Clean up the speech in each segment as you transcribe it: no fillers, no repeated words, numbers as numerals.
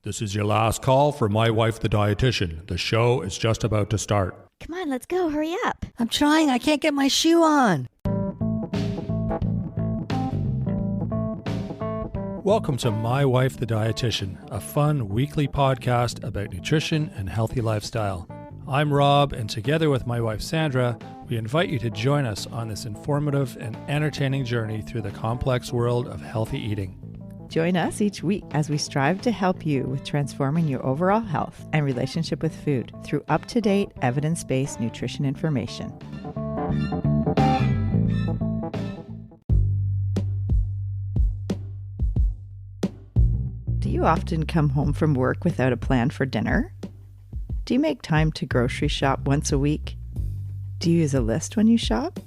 This is your last call for My Wife the Dietitian. The show is just about to start. Come on, let's go. Hurry up. I'm trying. I can't get my shoe on. Welcome to My Wife the Dietitian, a fun weekly podcast about nutrition and healthy lifestyle. I'm Rob, and together with my wife Sandra, we invite you to join us on this informative and entertaining journey through the complex world of healthy eating. Join us each week as we strive to help you with transforming your overall health and relationship with food through up-to-date, evidence-based nutrition information. Do you often come home from work without a plan for dinner? Do you make time to grocery shop once a week? Do you use a list when you shop?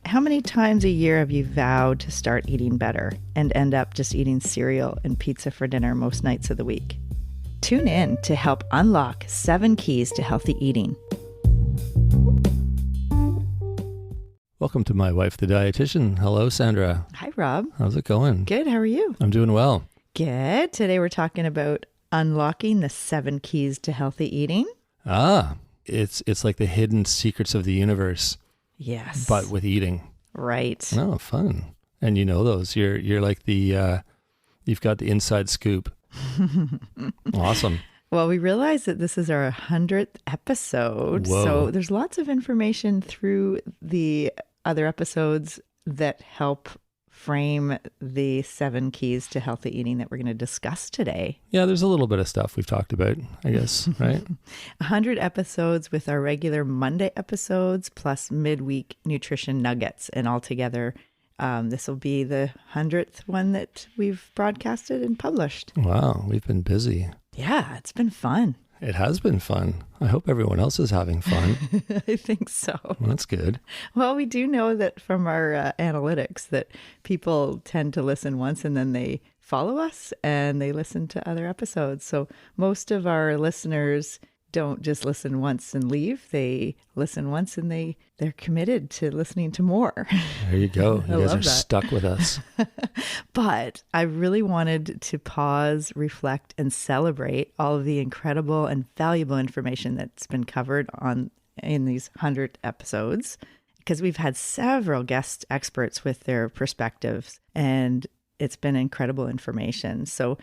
How many times a year have you vowed to start eating better and end up just eating cereal and pizza for dinner most nights of the week? Tune in to help unlock 7 keys to healthy eating. Welcome to My Wife the Dietitian. Hello, Sandra. Hi, Rob. How's it going? Good. How are you? I'm doing well. Good. Today we're talking about unlocking the 7 keys to healthy eating. It's like the hidden secrets of the universe. Yes. But with eating. Right. Oh, fun. And you know those. You're like the, you've got the inside scoop. Awesome. Well, we realize that this is our 100th episode. Whoa. So there's lots of information through the other episodes that help frame the 7 keys to healthy eating that we're going to discuss today. Yeah, there's a little bit of stuff we've talked about, I guess, right? 100 episodes with our regular Monday episodes plus midweek nutrition nuggets. And altogether, this will be the 100th one that we've broadcasted and published. Wow, we've been busy. Yeah, it's been fun. It has been fun. I hope everyone else is having fun. I think so. Well, that's good. Well, we do know that from our analytics that people tend to listen once and then they follow us and they listen to other episodes. So most of our listeners don't just listen once and leave. They listen once and they're committed to listening to more. There you go. You guys are that. stuck with us. But I really wanted to pause, reflect, and celebrate all of the incredible and valuable information that's been covered in these 100 episodes, because we've had several guest experts with their perspectives, and it's been incredible information. So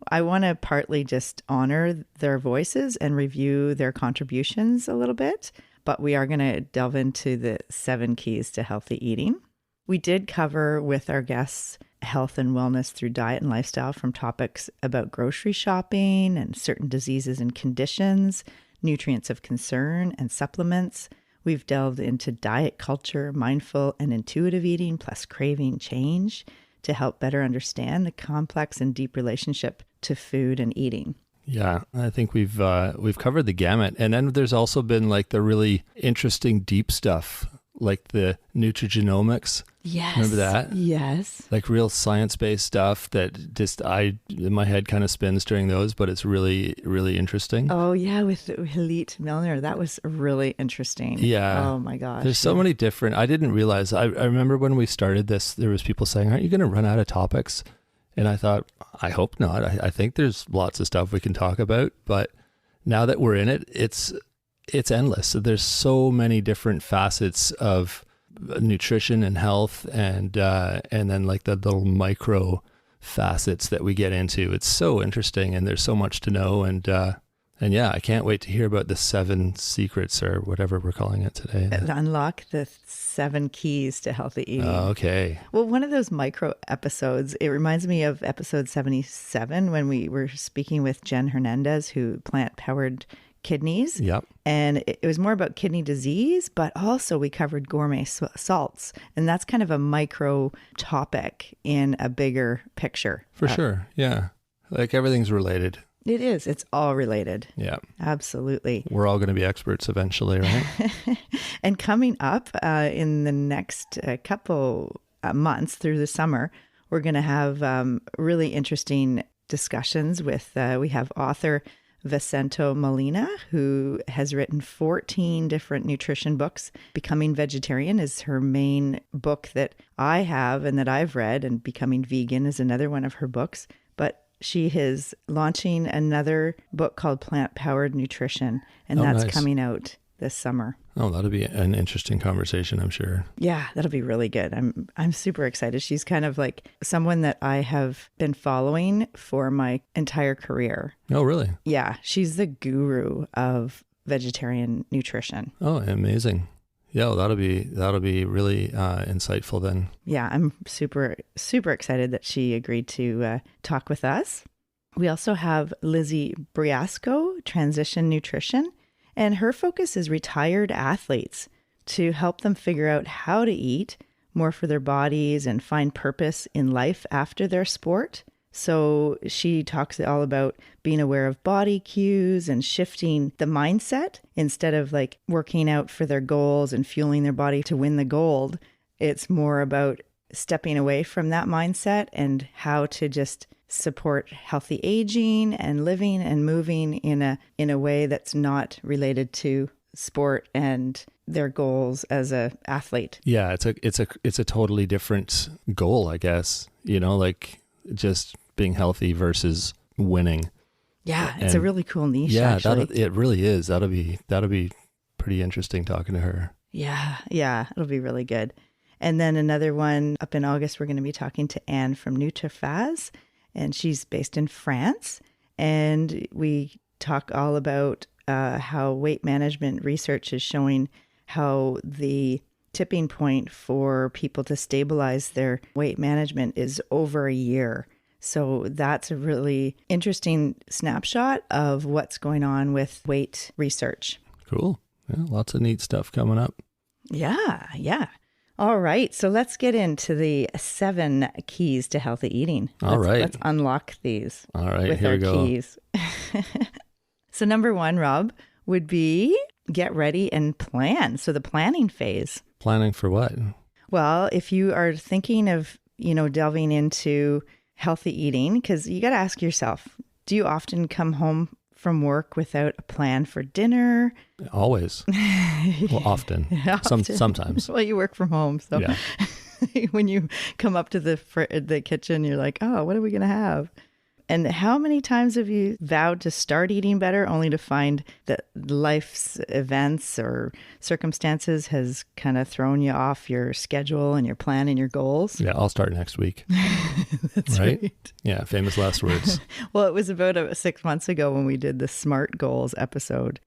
I want to partly just honor their voices and review their contributions a little bit, but we are going to delve into the 7 keys to healthy eating. We did cover with our guests health and wellness through diet and lifestyle, from topics about grocery shopping and certain diseases and conditions, nutrients of concern and supplements. We've delved into diet culture, mindful and intuitive eating, plus craving change, to help better understand the complex and deep relationship to food and eating. Yeah, I think we've covered the gamut. And then there's also been like the really interesting deep stuff, like the nutrigenomics. Yes. Remember that? Yes. Like real science-based stuff that just my head kind of spins during those, but it's really, really interesting. Oh yeah, with Halit Milner. That was really interesting. Yeah. Oh my gosh. There's so many different, I didn't realize, I remember when we started this, there was people saying, aren't you going to run out of topics? And I thought, I hope not. I think there's lots of stuff we can talk about, but now that we're in it, it's endless. So there's so many different facets of nutrition and health, and then like the little micro facets that we get into. It's so interesting, and there's so much to know. And yeah, I can't wait to hear about the 7 secrets, or whatever we're calling it today. Unlock the 7 keys to healthy eating. Okay. Well, one of those micro episodes, it reminds me of episode 77 when we were speaking with Jen Hernandez, who plant-powered kidneys. Yep. And it was more about kidney disease, but also we covered gourmet salts. And that's kind of a micro topic in a bigger picture. For sure. Yeah. Like everything's related. It is. It's all related. Yeah. Absolutely. We're all going to be experts eventually, right? And coming up in the next couple months through the summer, we're going to have really interesting discussions with, we have author Vicento Molina, who has written 14 different nutrition books. Becoming Vegetarian is her main book that I have and that I've read, and Becoming Vegan is another one of her books. But she is launching another book called Plant Powered Nutrition, and Oh, that's nice. coming out this summer. Oh, that'll be an interesting conversation, I'm sure. Yeah, that'll be really good. I'm super excited. She's kind of like someone that I have been following for my entire career. Oh, really? Yeah, she's the guru of vegetarian nutrition. Oh, amazing. Yeah, well, that'll be really insightful then. Yeah, I'm super excited that she agreed to talk with us. We also have Lizzie Briasco, Transition Nutrition, and her focus is retired athletes to help them figure out how to eat more for their bodies and find purpose in life after their sport. So she talks all about being aware of body cues and shifting the mindset instead of like working out for their goals and fueling their body to win the gold. It's more about stepping away from that mindset and how to just support healthy aging and living and moving in a way that's not related to sport and their goals as a athlete. Yeah, it's a totally different goal, I guess. You know, like just being healthy versus winning. Yeah, it's a really cool niche. Yeah, actually. it really is. That'll be pretty interesting talking to her. Yeah, it'll be really good. And then another one up in August, we're going to be talking to Anne from NutriFaz, and she's based in France. And we talk all about how weight management research is showing how the tipping point for people to stabilize their weight management is over a year. So that's a really interesting snapshot of what's going on with weight research. Cool. Yeah, lots of neat stuff coming up. Yeah. All right. So let's get into the 7 keys to healthy eating. All right. Let's unlock these. All right, with here our we go. keys. So number 1, Rob, would be get ready and plan. So the planning phase. Planning for what? Well, if you are thinking of, delving into healthy eating, because you got to ask yourself, do you often come home from work without a plan for dinner? Always. Well, often. Sometimes. Well, you work from home, so Yeah. when you come up to the kitchen, you're like, oh, what are we going to have? And how many times have you vowed to start eating better only to find that life's events or circumstances has kind of thrown you off your schedule and your plan and your goals? Yeah, I'll start next week. That's right. Yeah, famous last words. Well, it was about 6 months ago when we did the SMART Goals episode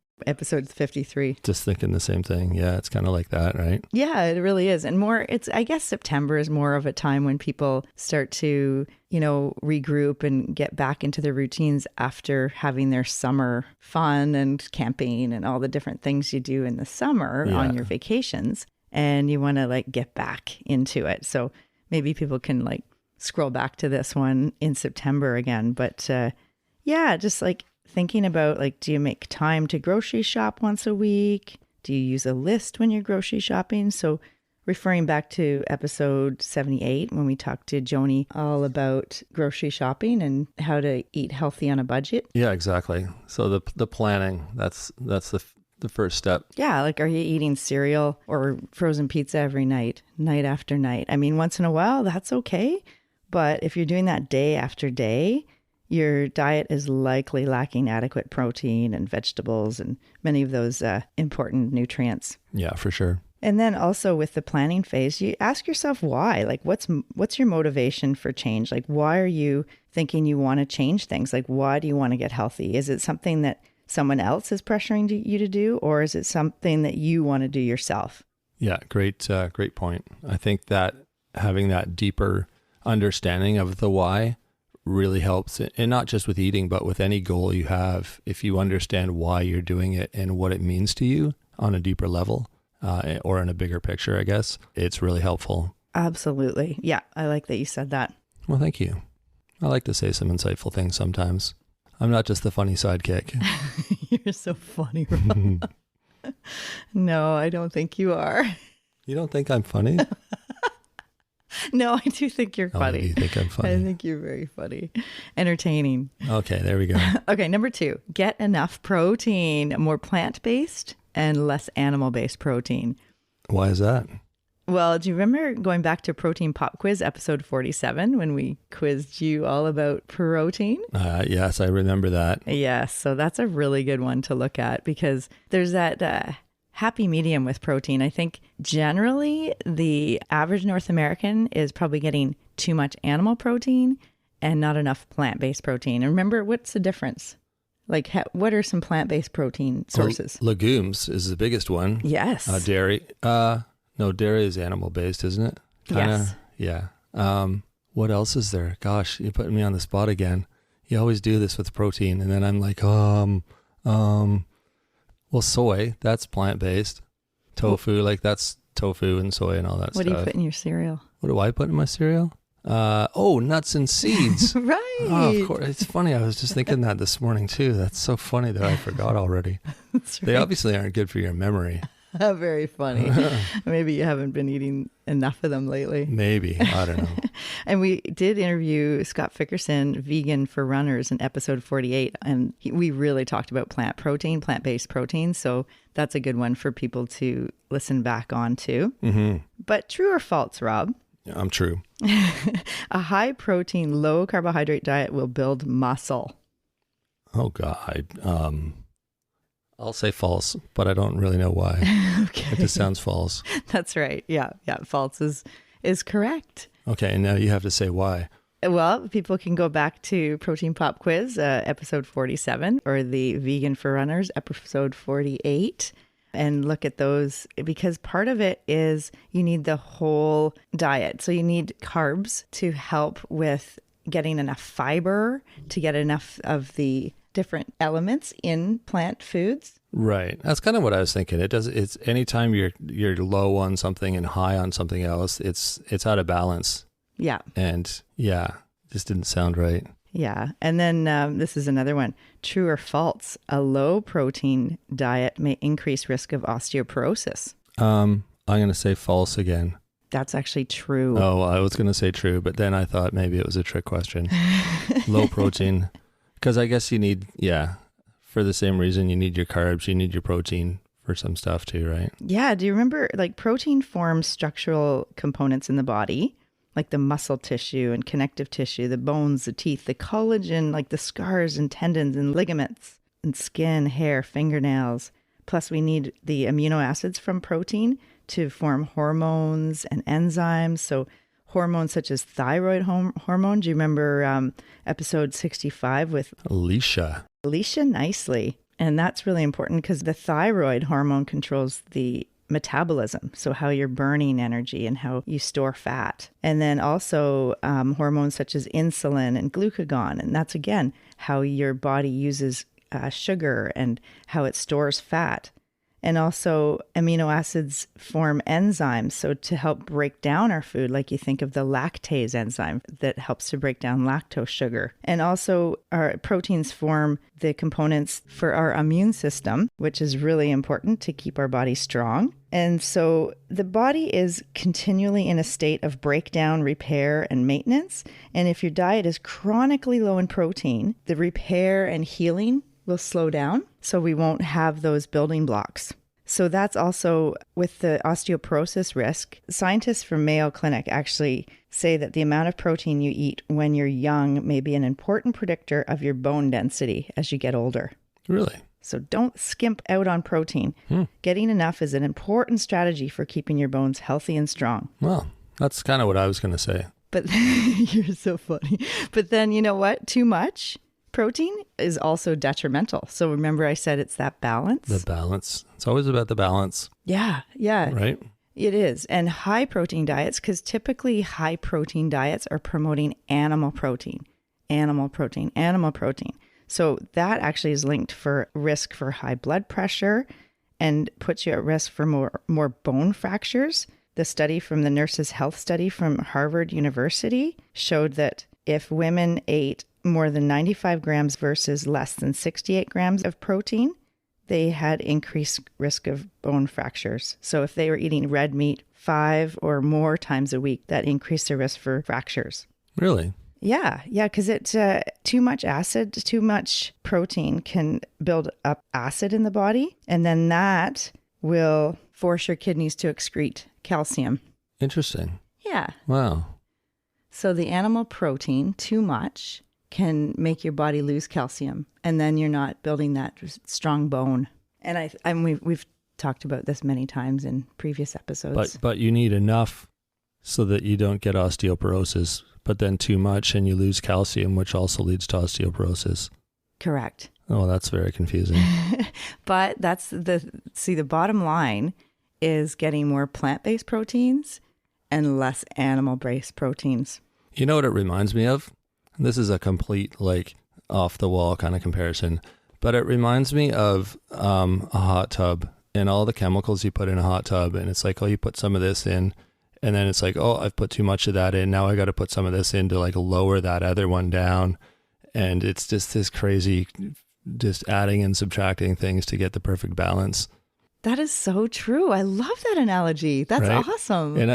53. Just thinking the same thing. Yeah, it's kind of like that, right? Yeah, it really is. And I guess September is more of a time when people start to, regroup and get back into their routines after having their summer fun and camping and all the different things you do in the summer on your vacations. And you want to get back into it. So maybe people can scroll back to this one in September again. But just thinking about do you make time to grocery shop once a week? Do you use a list when you're grocery shopping? So referring back to episode 78, when we talked to Joni all about grocery shopping and how to eat healthy on a budget. Yeah, exactly. So the planning, that's the first step. Yeah, are you eating cereal or frozen pizza every night after night? I mean, once in a while, that's okay. But if you're doing that day after day, your diet is likely lacking adequate protein and vegetables and many of those important nutrients. Yeah, for sure. And then also with the planning phase, you ask yourself why. What's your motivation for change? Why are you thinking you want to change things? Why do you want to get healthy? Is it something that someone else is pressuring you to do, or is it something that you want to do yourself? Yeah, great point. I think that having that deeper understanding of the why really helps, and not just with eating, but with any goal you have. If you understand why you're doing it and what it means to you on a deeper level, or in a bigger picture, I guess, it's really helpful. Absolutely. Yeah, I like that you said that. Well, thank you. I like to say some insightful things sometimes. I'm not just the funny sidekick. You're so funny, Rob. No, I don't think you are. You don't think I'm funny? No, I do think you're funny. Oh, you think I'm funny? I think you're very funny. Entertaining. Okay, there we go. Okay, number 2, get enough protein, more plant-based and less animal-based protein. Why is that? Well, do you remember going back to Protein Pop Quiz, episode 47, when we quizzed you all about protein? Yes, I remember that. Yes, so that's a really good one to look at because there's that happy medium with protein. I think generally the average North American is probably getting too much animal protein and not enough plant-based protein. And remember, what's the difference? Like, what are some plant-based protein sources? Legumes is the biggest one. Yes. Dairy. No, dairy is animal-based, isn't it? Yes. Yeah. What else is there? Gosh, you're putting me on the spot again. You always do this with protein, and then I'm like, well, soy, that's plant-based. Tofu, like that's tofu and soy and all that stuff. What do you put in your cereal? What do I put in my cereal? Nuts and seeds. Right. Oh, of course. It's funny. I was just thinking that this morning too. That's so funny that I forgot already. That's right. They obviously aren't good for your memory. Very funny. Maybe you haven't been eating enough of them lately. Maybe. I don't know. And we did interview Scott Fickerson, Vegan for Runners, in episode 48. And we really talked about plant-based protein. So that's a good one for people to listen back on to. Mm-hmm. But true or false, Rob? I'm true. A high protein, low carbohydrate diet will build muscle. Oh, God. I'll say false, but I don't really know why. Okay. It just sounds false. That's right. Yeah. False is correct. Okay, and now you have to say why. Well, people can go back to Protein Pop Quiz, episode 47, or the Vegan for Runners, episode 48, and look at those, because part of it is you need the whole diet. So you need carbs to help with getting enough fiber, to get enough of the different elements in plant foods. Right. That's kind of what I was thinking. It's anytime you're low on something and high on something else, it's out of balance. Yeah. And yeah, just didn't sound right. Yeah. And then this is another one. True or false? A low protein diet may increase risk of osteoporosis. I'm going to say false again. That's actually true. Oh, I was going to say true, but then I thought maybe it was a trick question. Low protein. Because I guess you need, for the same reason you need your carbs, you need your protein for some stuff too, right? Yeah. Do you remember, like, protein forms structural components in the body, like the muscle tissue and connective tissue, the bones, the teeth, the collagen, like the scars and tendons and ligaments and skin, hair, fingernails. Plus, we need the amino acids from protein to form hormones and enzymes. So hormones such as thyroid hormone. Do you remember episode 65 with Alicia, nicely. And that's really important because the thyroid hormone controls the metabolism. So how you're burning energy and how you store fat. And then also hormones such as insulin and glucagon. And that's, again, how your body uses sugar and how it stores fat. And also amino acids form enzymes. So to help break down our food, like you think of the lactase enzyme that helps to break down lactose sugar. And also our proteins form the components for our immune system, which is really important to keep our body strong. And so the body is continually in a state of breakdown, repair, and maintenance. And if your diet is chronically low in protein, the repair and healing will slow down, so we won't have those building blocks. So that's also with the osteoporosis risk. Scientists from Mayo Clinic actually say that the amount of protein you eat when you're young may be an important predictor of your bone density as you get older. Really? So don't skimp out on protein. Getting enough is an important strategy for keeping your bones healthy and strong. Well, that's kind of what I was going to say. But you're so funny. But then, you know what? Too much protein is also detrimental. So remember I said it's that balance? The balance. It's always about the balance. Yeah. Right? It is. And high protein diets, because typically high protein diets are promoting animal protein. So that actually is linked for risk for high blood pressure and puts you at risk for more bone fractures. The study from the Nurses' Health Study from Harvard University showed that if women ate more than 95 grams versus less than 68 grams of protein, they had increased risk of bone fractures. So if they were eating red meat 5 or more times a week, that increased their risk for fractures. Really? Yeah, because it's too much acid, too much protein can build up acid in the body, and then that will force your kidneys to excrete calcium. Interesting. Yeah. Wow. So the animal protein, too much, can make your body lose calcium, and then you're not building that strong bone. And we've talked about this many times in previous episodes. But you need enough so that you don't get osteoporosis, but then too much and you lose calcium, which also leads to osteoporosis. Correct. Oh, that's very confusing. But that's the bottom line is getting more plant-based proteins and less animal-based proteins. You know what it reminds me of? This is a complete, like, off-the-wall kind of comparison, but it reminds me of a hot tub and all the chemicals you put in a hot tub. And it's like, oh, you put some of this in, and then it's like, oh, I've put too much of that in. Now I got to put some of this in to, like, lower that other one down. And it's just this crazy, just adding and subtracting things to get the perfect balance. That is so true. I love that analogy. That's right? awesome. And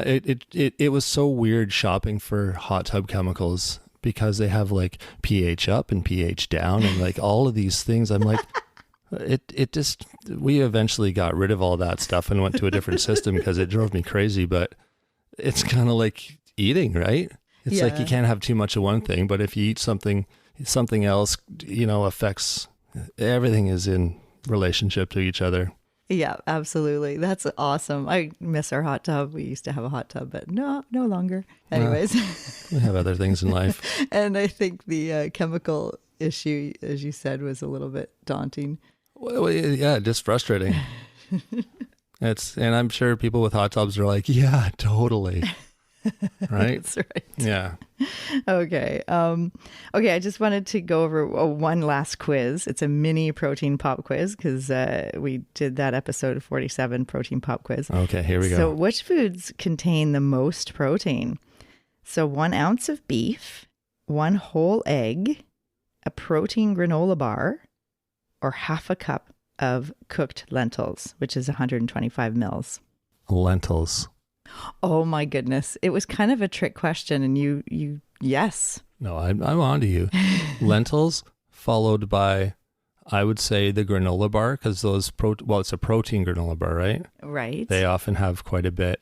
it was so weird shopping for hot tub chemicals because they have like pH up and pH down and like all of these things. I'm like, we eventually got rid of all that stuff and went to a different system because it drove me crazy. But it's kind of like eating, right? It's like you can't have too much of one thing, but if you eat something else, affects everything is in relationship to each other. Yeah, absolutely. That's awesome. I miss our hot tub. We used to have a hot tub, but no longer. Anyways. We have other things in life. And I think the chemical issue, as you said, was a little bit daunting. Well, yeah, just frustrating. And I'm sure people with hot tubs are like, yeah, totally. Right? That's right. Yeah. Okay. I just wanted to go over one last quiz. It's a mini protein pop quiz because we did that episode 47 protein pop quiz. Okay, here we go. So which foods contain the most protein? So 1 ounce of beef, 1 whole egg, a protein granola bar, or half a cup of cooked lentils, which is 125 mils. Lentils. Oh my goodness. It was kind of a trick question and you yes. No, I'm on to you. Lentils followed by, I would say, the granola bar because it's a protein granola bar, right? Right. They often have quite a bit.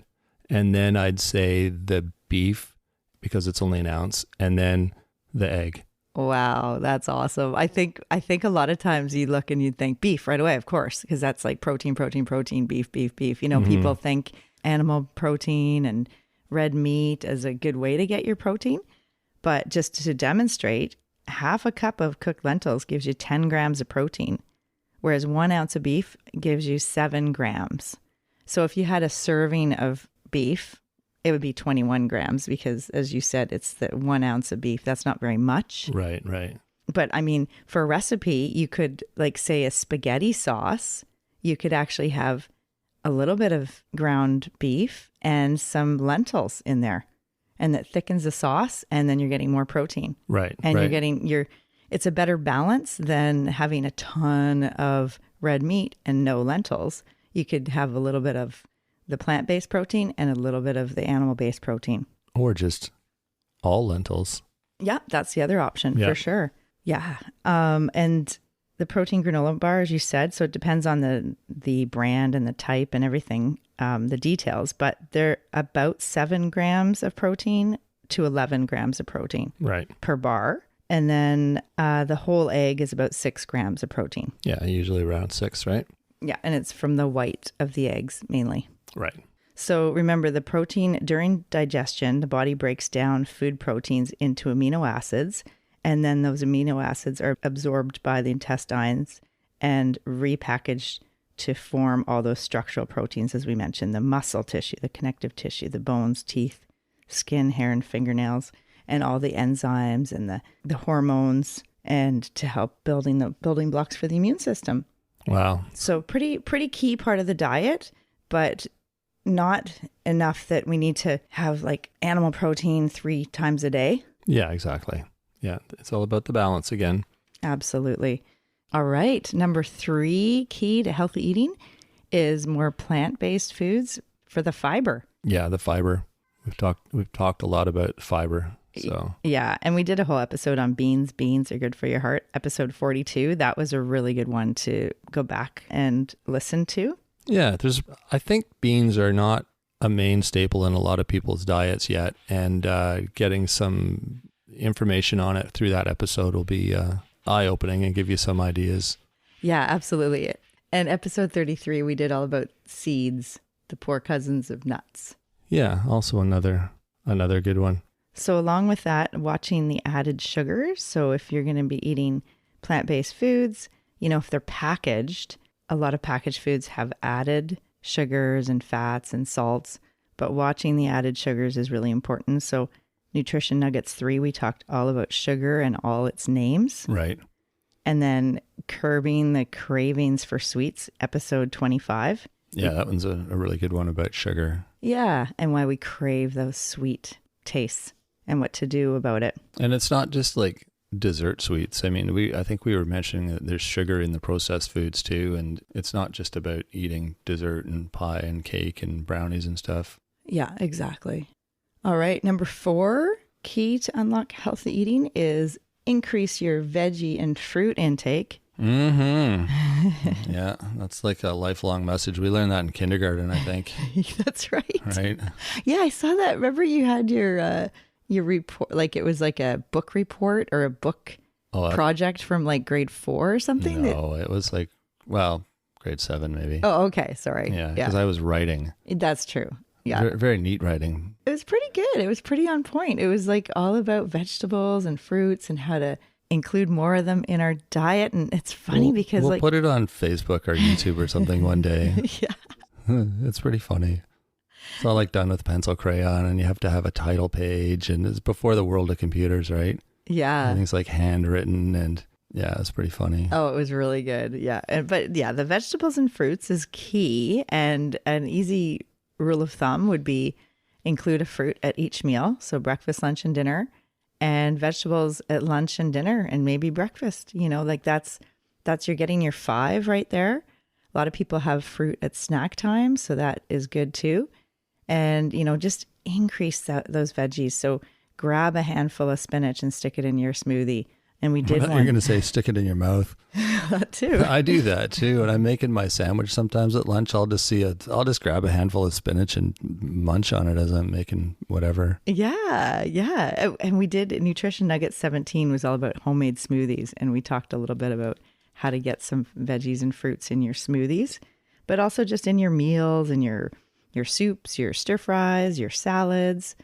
And then I'd say the beef because it's only 1 ounce, and then the egg. Wow, that's awesome. I think a lot of times you look and you think beef right away, of course, because that's like protein, beef. People think animal protein and red meat as a good way to get your protein. But just to demonstrate, half a cup of cooked lentils gives you 10 grams of protein, whereas 1 ounce of beef gives you 7 grams. So if you had a serving of beef, it would be 21 grams because, as you said, it's the 1 ounce of beef. That's not very much. Right. But I mean, for a recipe, you could, like, say a spaghetti sauce, you could actually have a little bit of ground beef and some lentils in there, and that thickens the sauce, and then you're getting more protein. Right. And you're getting it's a better balance than having a ton of red meat and no lentils. You could have a little bit of the plant-based protein and a little bit of the animal-based protein. Or just all lentils. Yeah, that's the other option for sure. Yeah. And the protein granola bar, as you said, so it depends on the brand and the type and everything, the details, but they're about 7 grams of protein to 11 grams of protein per bar. And then the whole egg is about 6 grams of protein. Yeah, usually around 6, right? Yeah, and it's from the white of the eggs mainly. Right. So remember, the protein during digestion, the body breaks down food proteins into amino acids, and then those amino acids are absorbed by the intestines and repackaged to form all those structural proteins, as we mentioned, the muscle tissue, the connective tissue, the bones, teeth, skin, hair, and fingernails, and all the enzymes and the hormones, and to help building the building blocks for the immune system. Wow. So pretty key part of the diet, but not enough that we need to have like animal protein 3 times a day. Yeah, exactly. Yeah, it's all about the balance again. Absolutely. All right. Number 3 key to healthy eating is more plant-based foods for the fiber. Yeah, the fiber. We've talked a lot about fiber. So yeah, and we did a whole episode on beans. Beans are good for your heart. Episode 42. That was a really good one to go back and listen to. Yeah, I think beans are not a main staple in a lot of people's diets yet. And getting some information on it through that episode will be eye-opening and give you some ideas. Yeah, absolutely. And episode 33, we did all about seeds, the poor cousins of nuts. Yeah, also another good one. So along with that, watching the added sugars. So if you're going to be eating plant-based foods, if they're packaged, a lot of packaged foods have added sugars and fats and salts, but watching the added sugars is really important. So Nutrition Nuggets 3, we talked all about sugar and all its names. Right. And then curbing the cravings for sweets, episode 25. Yeah, that one's a really good one about sugar. Yeah, and why we crave those sweet tastes and what to do about it. And it's not just like dessert sweets. I mean, I think we were mentioning that there's sugar in the processed foods too, and it's not just about eating dessert and pie and cake and brownies and stuff. Yeah, exactly. All right, number 4, key to unlock healthy eating is increase your veggie and fruit intake. Mm-hmm. Yeah, that's like a lifelong message. We learned that in kindergarten, I think. That's right. Right? Yeah, I saw that. Remember you had your report, like it was like a book report or a book project from like grade 4 or something? No, it was like, grade 7 maybe. Oh, okay. Sorry. Yeah, because I was writing. That's true. Yeah. Very, very neat writing. It was pretty good. It was pretty on point. It was like all about vegetables and fruits and how to include more of them in our diet. And it's funny because we'll put it on Facebook or YouTube or something one day. Yeah. It's pretty funny. It's all like done with pencil crayon, and you have to have a title page, and it's before the world of computers, right? Yeah. Everything's like handwritten, and yeah, it's pretty funny. Oh, it was really good. Yeah. But yeah, the vegetables and fruits is key, and an easy rule of thumb would be include a fruit at each meal. So breakfast, lunch, and dinner, and vegetables at lunch and dinner, and maybe breakfast, like that's you're getting your 5 right there. A lot of people have fruit at snack time, so that is good too. And, just increase those veggies. So grab a handful of spinach and stick it in your smoothie. And we did one. You're going to say stick it in your mouth. That too. I do that too. When I'm making my sandwich sometimes at lunch, I'll just grab a handful of spinach and munch on it as I'm making whatever. Yeah. Yeah. And we did Nutrition Nuggets 17 was all about homemade smoothies. And we talked a little bit about how to get some veggies and fruits in your smoothies, but also just in your meals and your soups, your stir fries, your salads,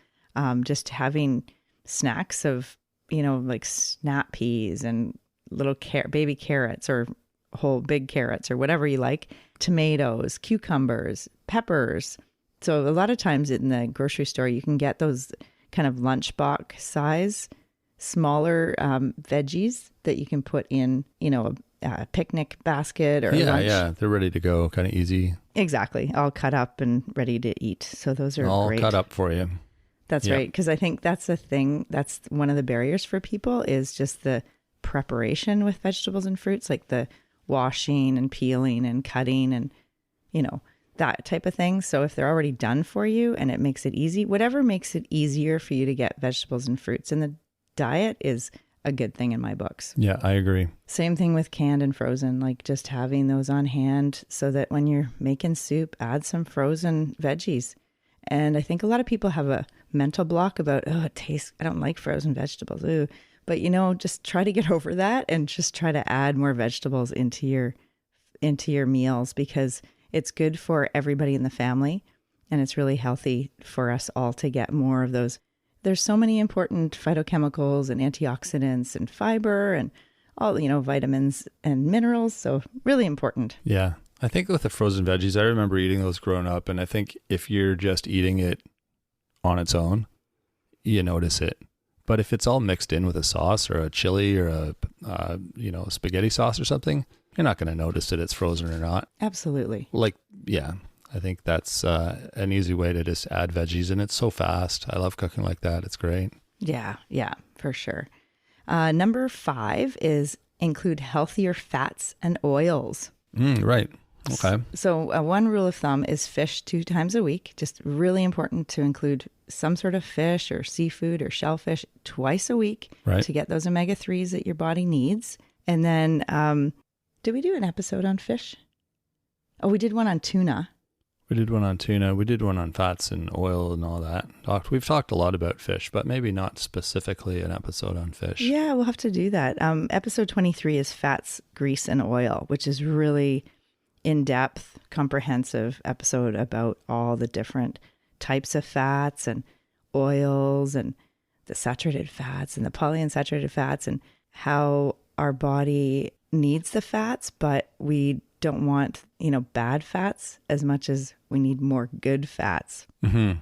just having snacks of, like snap peas and little baby carrots or whole big carrots or whatever you like, tomatoes, cucumbers, peppers. So a lot of times in the grocery store, you can get those kind of lunchbox size, smaller veggies that you can put in, a picnic basket or lunch. Yeah, they're ready to go, kind of easy. Exactly, all cut up and ready to eat. So those are all great. Cut up for you. That's right, because I think that's the thing. That's one of the barriers for people is just the preparation with vegetables and fruits, like the washing and peeling and cutting and that type of thing. So if they're already done for you and it makes it easy, whatever makes it easier for you to get vegetables and fruits in the diet is a good thing in my books. Yeah, I agree. Same thing with canned and frozen, like just having those on hand so that when you're making soup, add some frozen veggies. And I think a lot of people have a mental block about, it tastes, I don't like frozen vegetables. Ooh. But, just try to get over that and just try to add more vegetables into your meals because it's good for everybody in the family. And it's really healthy for us all to get more of those. There's so many important phytochemicals and antioxidants and fiber and all, vitamins and minerals. So really important. Yeah. I think with the frozen veggies, I remember eating those growing up. And I think if you're just eating it on its own, you notice it. But if it's all mixed in with a sauce or a chili or a spaghetti sauce or something, you're not going to notice that it's frozen or not. Absolutely. I think that's an easy way to just add veggies, and it's so fast. I love cooking like that. It's great. Yeah, for sure. Number 5 is include healthier fats and oils. Right. Okay. So one rule of thumb is fish 2 times a week. Just really important to include some sort of fish or seafood or shellfish twice a week to get those omega-3s that your body needs. And then, did we do an episode on fish? Oh, we did one on tuna. We did one on tuna. We did one on fats and oil and all that. We've talked a lot about fish, but maybe not specifically an episode on fish. Yeah, we'll have to do that. Episode 23 is fats, grease, and oil, which is really in-depth, comprehensive episode about all the different types of fats and oils and the saturated fats and the polyunsaturated fats and how our body needs the fats, but we don't want, bad fats as much as we need more good fats.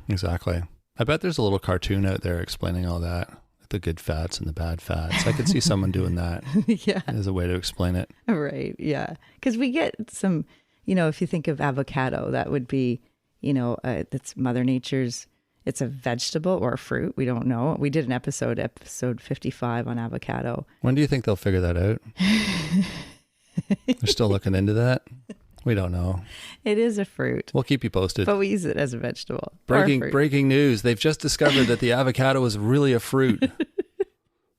Exactly. I bet there's a little cartoon out there explaining all that, the good fats and the bad fats. I could see someone doing that. Yeah. As a way to explain it. Right. Yeah. Because we get some, if you think of avocado, that would be, that's Mother Nature's, it's a vegetable or a fruit. We don't know. We did an episode 55 on avocado. When do you think they'll figure that out? They're still looking into that. We don't know. It is a fruit. We'll keep you posted. But we use it as a vegetable. Breaking news. They've just discovered that the avocado is really a fruit.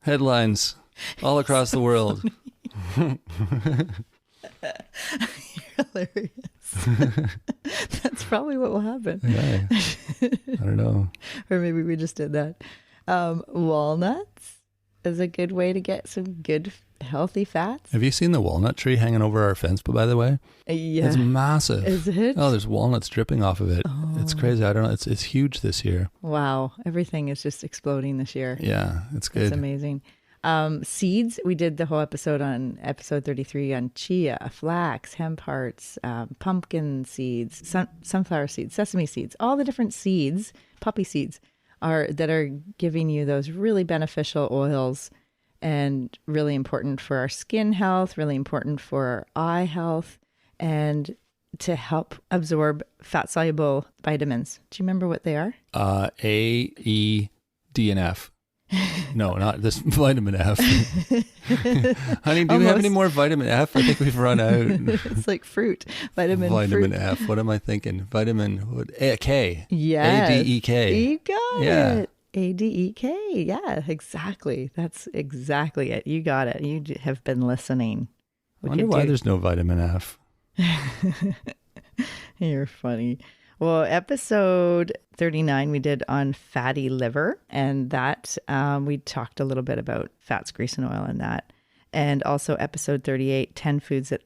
Headlines all across the world. You're hilarious. That's probably what will happen. Yeah. I don't know. Or maybe we just did that. Walnuts is a good way to get some good healthy fats. Have you seen the walnut tree hanging over our fence, by the way? Yeah. It's massive. Is it? Oh, there's walnuts dripping off of it. Oh. It's crazy. I don't know. It's huge this year. Wow. Everything is just exploding this year. Yeah, it's good. It's amazing. Seeds, we did the whole episode on episode 33 on chia, flax, hemp hearts, pumpkin seeds, sunflower seeds, sesame seeds, all the different seeds, poppy seeds that are giving you those really beneficial oils and really important for our skin health, really important for our eye health, and to help absorb fat-soluble vitamins. Do you remember what they are? A, E, D, and F. No, not this vitamin F. Honey, do we have any more vitamin F? I think we've run out. It's like fruit. Vitamin fruit. F. What am I thinking? K. Yes. A-D-E-K. You got it. A-D-E-K. Yeah, exactly. That's exactly it. You got it. You have been listening. I wonder why there's no vitamin F. You're funny. Well, episode 39 we did on fatty liver, and that we talked a little bit about fats, grease, and oil in that. And also episode 38, 10 foods that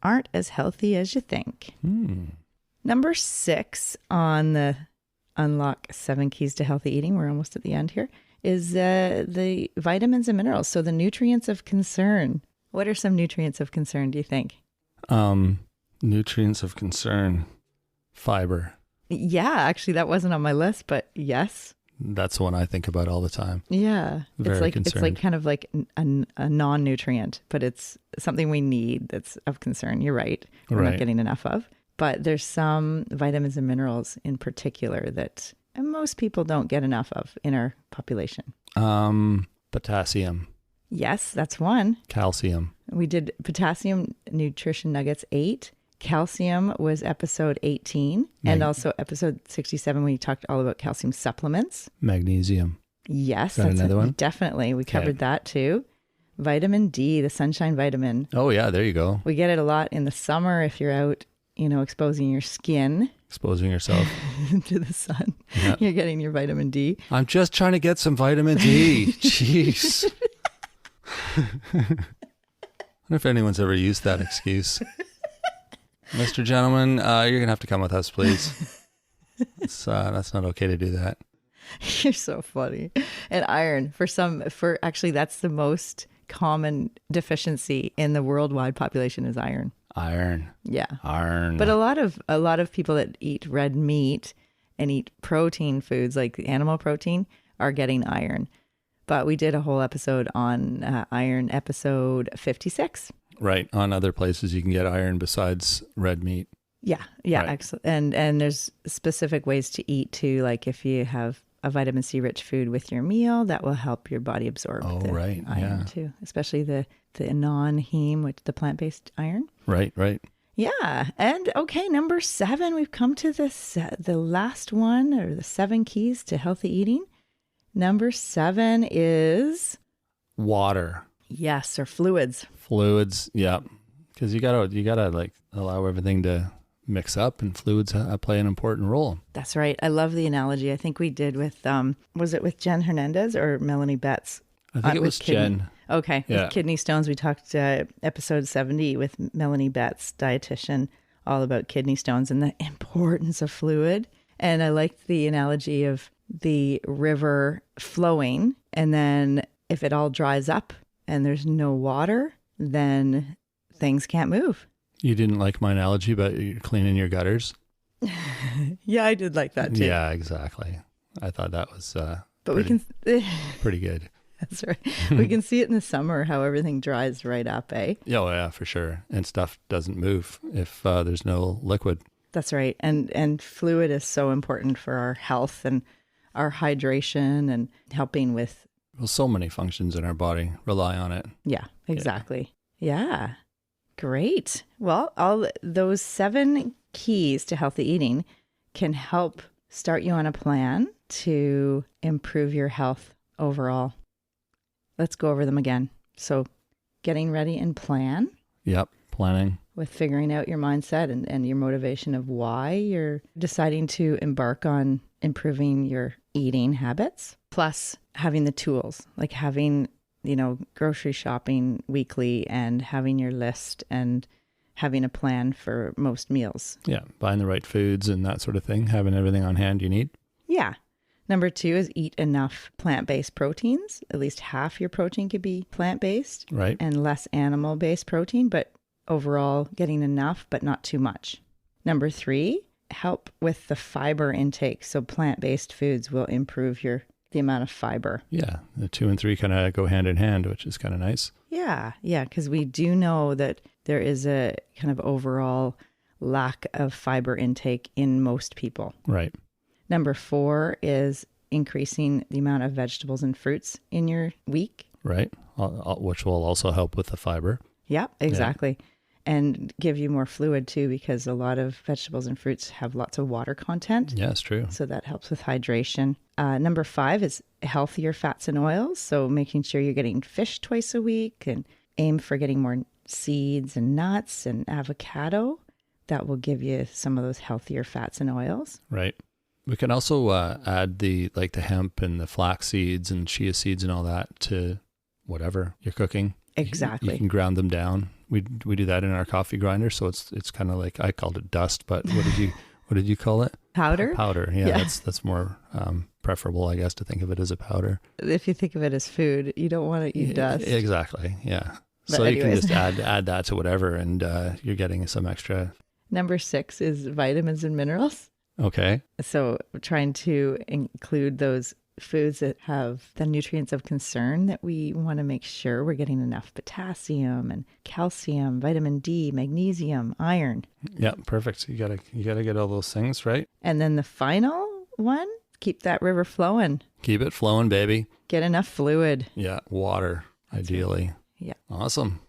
aren't as healthy as you think. Number 6 on the Unlock 7 Keys to Healthy Eating, we're almost at the end here, is the vitamins and minerals. So the nutrients of concern. What are some nutrients of concern, do you think? Nutrients of concern. Fiber. Yeah, actually that wasn't on my list, but yes. That's the one I think about all the time. Yeah. Very concerned. It's like kind of like a non-nutrient, but it's something we need that's of concern. You're right. We're not getting enough of. But there's some vitamins and minerals in particular that most people don't get enough of in our population. Potassium. Yes, that's one. Calcium. We did potassium nutrition nuggets 8. Calcium was episode 18 and also episode 67 when you talked all about calcium supplements. Magnesium. Yes. That's another one? Definitely. We covered that too. Vitamin D, the sunshine vitamin. Oh yeah, there you go. We get it a lot in the summer if you're out, exposing your skin. Exposing yourself. To the sun. Yeah. You're getting your vitamin D. I'm just trying to get some vitamin D. Jeez. I wonder if anyone's ever used that excuse. Mr. Gentleman, you're going to have to come with us, please. That's not okay to do that. You're so funny. And iron, actually, that's the most common deficiency in the worldwide population is iron. Iron. Yeah. Iron. But a lot of people that eat red meat and eat protein foods like animal protein are getting iron. But we did a whole episode on iron, episode 56. Right. On other places you can get iron besides red meat. Yeah. Right. Excellent. And there's specific ways to eat too. Like if you have a vitamin C rich food with your meal, that will help your body absorb iron too, especially the non-heme, which the plant-based iron. Right. Yeah. And okay, number 7, we've come to the last one, or the 7 keys to healthy eating. Number 7 is water. Yes, or fluids. Fluids, yeah. Because you gotta like allow everything to mix up, and fluids play an important role. That's right. I love the analogy. I think we did with, was it with Jen Hernandez or Melanie Betts? I think it was Jen. Okay. Yeah. With kidney stones, we talked episode 70 with Melanie Betts, dietitian, all about kidney stones and the importance of fluid. And I liked the analogy of the river flowing, and then if it all dries up and there's no water, then things can't move. You didn't like my analogy about you cleaning your gutters? Yeah, I did like that too. Yeah, exactly. I thought that was But pretty, we can... pretty good. That's right. We can see it in the summer, how everything dries right up, eh? Yeah, well, yeah, for sure. And stuff doesn't move if there's no liquid. That's right. And fluid is so important for our health and our hydration and helping with... Well, so many functions in our body rely on it. Yeah, exactly. Yeah. Great. Well, all those 7 keys to healthy eating can help start you on a plan to improve your health overall. Let's go over them again. So getting ready and plan. Yep, planning. With figuring out your mindset and your motivation of why you're deciding to embark on improving your eating habits. Plus having the tools, like having, grocery shopping weekly and having your list and having a plan for most meals. Yeah, buying the right foods and that sort of thing. Having everything on hand you need. Yeah. Number 2 is eat enough plant-based proteins. At least half your protein could be plant-based. Right. And less animal-based protein, but overall getting enough, but not too much. Number 3, help with the fiber intake. So plant-based foods will improve the amount of fiber. Yeah, the 2 and 3 kind of go hand in hand, which is kind of nice. Yeah, because we do know that there is a kind of overall lack of fiber intake in most people. Right. Number 4 is increasing the amount of vegetables and fruits in your week. Right, which will also help with the fiber. Yeah, exactly. Yeah. And give you more fluid too, because a lot of vegetables and fruits have lots of water content. Yeah, it's true. So that helps with hydration. Number 5 is healthier fats and oils. So making sure you're getting fish twice a week and aim for getting more seeds and nuts and avocado. That will give you some of those healthier fats and oils. Right. We can also add the hemp and the flax seeds and chia seeds and all that to whatever you're cooking. Exactly. You can ground them down. We do that in our coffee grinder, so it's kind of like, I called it dust, but what did you call it? Powder. Powder. Yeah. That's more preferable, I guess, to think of it as a powder. If you think of it as food, you don't want to eat dust. Exactly. Yeah. But so anyways. You can just add that to whatever, and you're getting some extra. Number 6 is vitamins and minerals. Okay. So trying to include those foods that have the nutrients of concern that we want to make sure we're getting enough potassium and calcium, vitamin D, magnesium, iron. Yeah, perfect. You gotta get all those things, right? And then the final one, keep that river flowing. Keep it flowing, baby. Get enough fluid. Yeah, water, ideally. Right. Yeah. Awesome.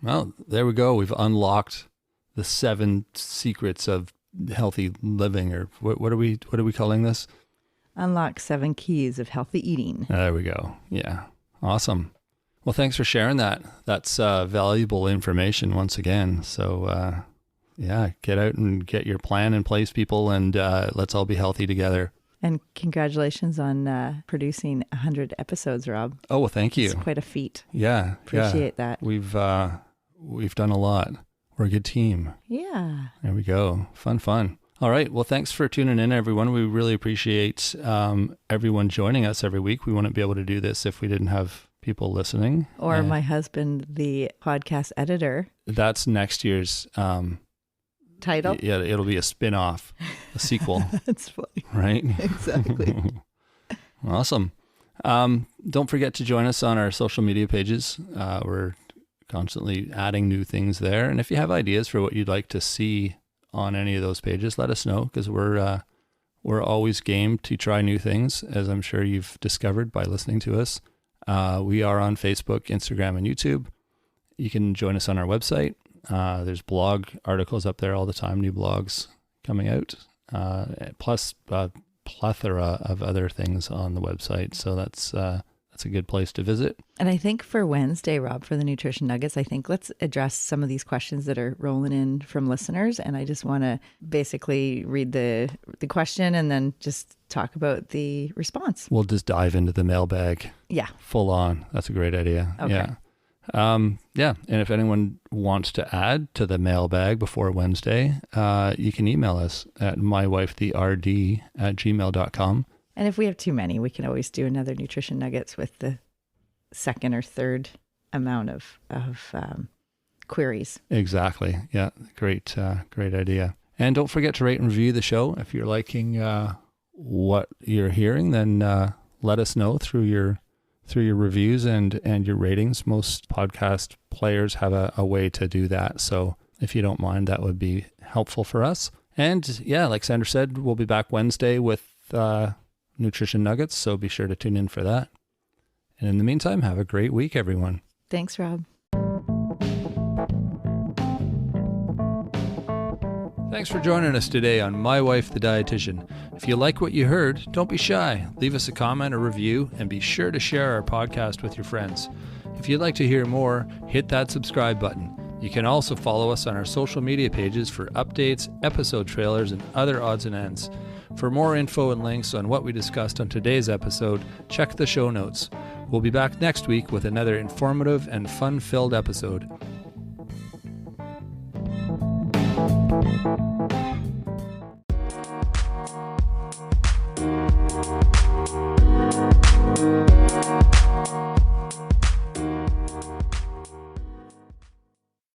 Well, there we go. We've unlocked the 7 secrets of healthy living, or what are we calling this? Unlock 7 keys of healthy eating. There we go. Yeah. Awesome. Well, thanks for sharing that. That's valuable information once again. So, get out and get your plan in place, people, and let's all be healthy together. And congratulations on producing 100 episodes, Rob. Oh, well, thank you. It's quite a feat. Yeah. Appreciate that. We've done a lot. We're a good team. Yeah. There we go. Fun. All right. Well, thanks for tuning in, everyone. We really appreciate everyone joining us every week. We wouldn't be able to do this if we didn't have people listening. Or my husband, the podcast editor. That's next year's title. Yeah, it'll be a spin-off, a sequel. That's funny. Right? Exactly. Awesome. Don't forget to join us on our social media pages. We're constantly adding new things there. And if you have ideas for what you'd like to see on any of those pages, let us know, because we're always game to try new things, as I'm sure you've discovered by listening to us. We are on Facebook, Instagram, and YouTube. You can join us on our website. There's blog articles up there all the time, new blogs coming out, plus a plethora of other things on the website. So that's that's a good place to visit. And I think for Wednesday, Rob, for the Nutrition Nuggets, I think let's address some of these questions that are rolling in from listeners. And I just want to basically read the question and then just talk about the response. We'll just dive into the mailbag. Yeah. Full on. That's a great idea. Okay. Yeah. And if anyone wants to add to the mailbag before Wednesday, you can email us at mywifetherd@gmail.com. And if we have too many, we can always do another Nutrition Nuggets with the second or third amount of queries. Exactly. Yeah. Great idea. And don't forget to rate and review the show. If you're liking what you're hearing, then let us know through your reviews and your ratings. Most podcast players have a way to do that. So if you don't mind, that would be helpful for us. And yeah, like Sandra said, we'll be back Wednesday with Nutrition Nuggets. So be sure to tune in for that. And in the meantime, have a great week, everyone. Thanks, Rob. Thanks for joining us today on My Wife the Dietitian. If you like what you heard, don't be shy. Leave us a comment or review and be sure to share our podcast with your friends. If you'd like to hear more, hit that subscribe button. You can also follow us on our social media pages for updates, episode trailers, and other odds and ends. For more info and links on what we discussed on today's episode, check the show notes. We'll be back next week with another informative and fun-filled episode.